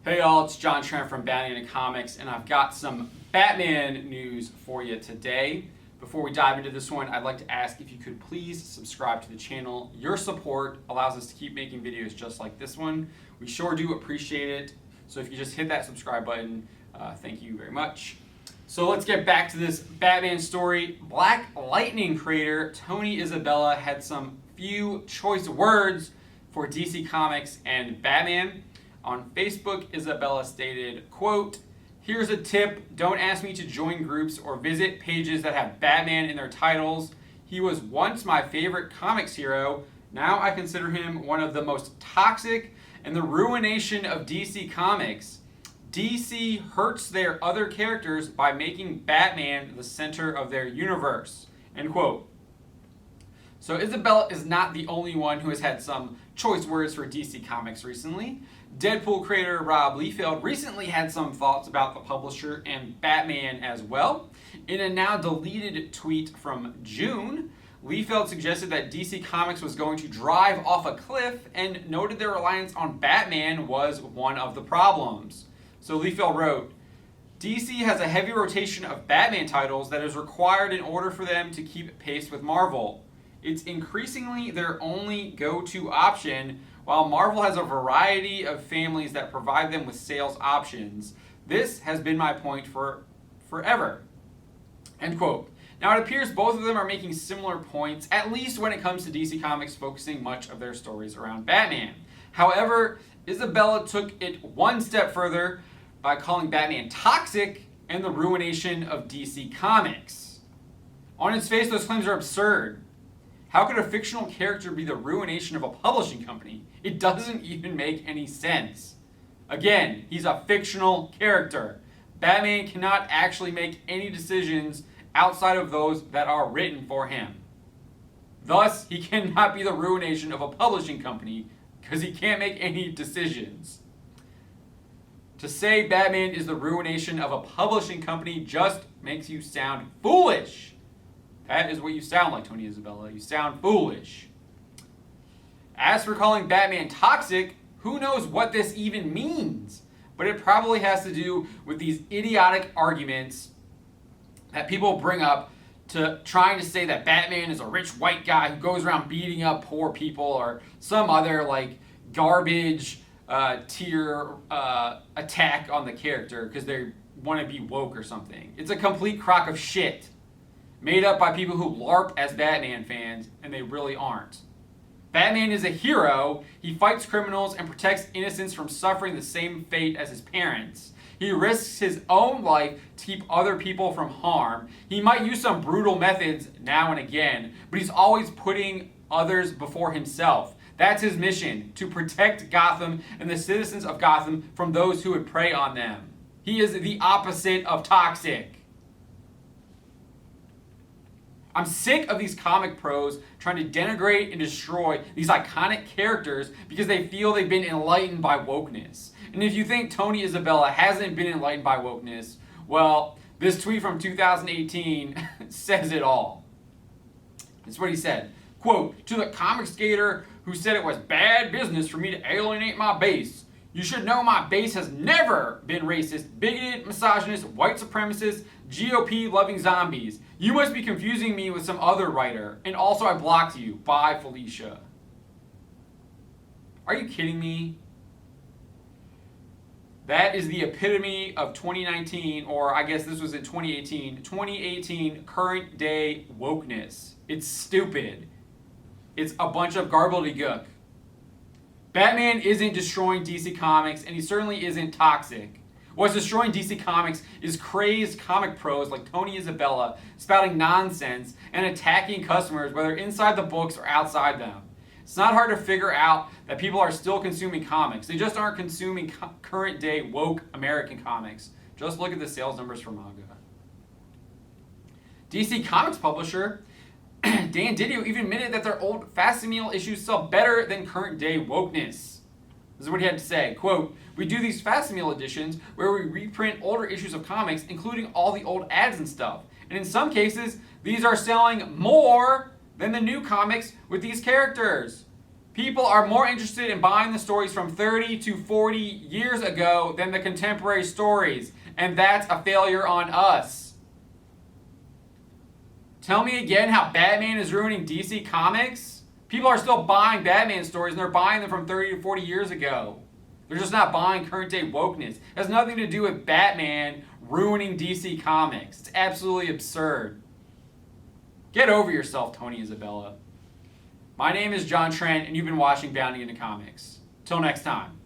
Hey all, it's John Trent from Batman Comics, and I've got some Batman news for you today. Before we dive into this one, I'd like to ask if you could please subscribe to the channel. Your support allows us to keep making videos just like this one. We sure do appreciate it. So if you just hit that subscribe button, thank you very much. So let's get back to this Batman story. Black Lightning creator Tony Isabella had some few choice words for DC Comics and Batman. On Facebook, Isabella stated, quote, "Here's a tip, don't ask me to join groups or visit pages that have Batman in their titles. He was once my favorite comics hero. Now I consider him one of the most toxic and the ruination of DC Comics. DC hurts their other characters by making Batman the center of their universe." End quote. So Isabella is not the only one who has had some choice words for DC Comics recently. Deadpool creator Rob Liefeld recently had some thoughts about the publisher and Batman as well. In a now deleted tweet from June, Liefeld suggested that DC Comics was going to drive off a cliff and noted their reliance on Batman was one of the problems. So Liefeld wrote, "DC has a heavy rotation of Batman titles that is required in order for them to keep pace with Marvel. It's increasingly their only go-to option, while Marvel has a variety of families that provide them with sales options. This has been my point for forever." End quote. Now it appears both of them are making similar points, at least when it comes to DC Comics focusing much of their stories around Batman. However, Isabella took it one step further by calling Batman toxic and the ruination of DC Comics. On its face, those claims are absurd. How could a fictional character be the ruination of a publishing company? It doesn't even make any sense. Again, he's a fictional character. Batman cannot actually make any decisions outside of those that are written for him. Thus, he cannot be the ruination of a publishing company because he can't make any decisions. To say Batman is the ruination of a publishing company just makes you sound foolish. That is what you sound like, Tony Isabella. You sound foolish. As for calling Batman toxic, who knows what this even means? But it probably has to do with these idiotic arguments that people bring up to trying to say that Batman is a rich white guy who goes around beating up poor people or some other like garbage tier attack on the character because they want to be woke or something. It's a complete crock of shit made up by people who LARP as Batman fans, and they really aren't. Batman is a hero. He fights criminals and protects innocents from suffering the same fate as his parents. He risks his own life to keep other people from harm. He might use some brutal methods now and again, but he's always putting others before himself. That's his mission, to protect Gotham and the citizens of Gotham from those who would prey on them. He is the opposite of toxic. I'm sick of these comic pros trying to denigrate and destroy these iconic characters because they feel they've been enlightened by wokeness. And if you think Tony Isabella hasn't been enlightened by wokeness, well, this tweet from 2018 says it all. It's what he said. Quote, "To the comic skater who said it was bad business for me to alienate my base. You should know my base has never been racist, bigoted, misogynist, white supremacist, GOP-loving zombies. You must be confusing me with some other writer. And also I blocked you. Bye, Felicia." Are you kidding me? That is the epitome of 2019, or I guess this was in 2018 current day wokeness. It's stupid. It's a bunch of gobbledygook. Batman isn't destroying DC Comics, and he certainly isn't toxic. What's destroying DC Comics is crazed comic pros like Tony Isabella spouting nonsense and attacking customers, whether inside the books or outside them. It's not hard to figure out that people are still consuming comics. They just aren't consuming current day woke American comics. Just look at the sales numbers for manga. DC Comics publisher Dan Didio even admitted that their old facsimile issues sell better than current day wokeness. This is what he had to say. Quote, "We do these facsimile editions where we reprint older issues of comics, including all the old ads and stuff. And in some cases, these are selling more than the new comics with these characters. People are more interested in buying the stories from 30 to 40 years ago than the contemporary stories, and that's a failure on us. Tell me again how Batman is ruining DC Comics? People are still buying Batman stories, and they're buying them from 30 to 40 years ago. They're just not buying current day wokeness. It has nothing to do with Batman ruining DC Comics. It's absolutely absurd. Get over yourself, Tony Isabella. My name is John Trent, and you've been watching Bounding into Comics. Till next time.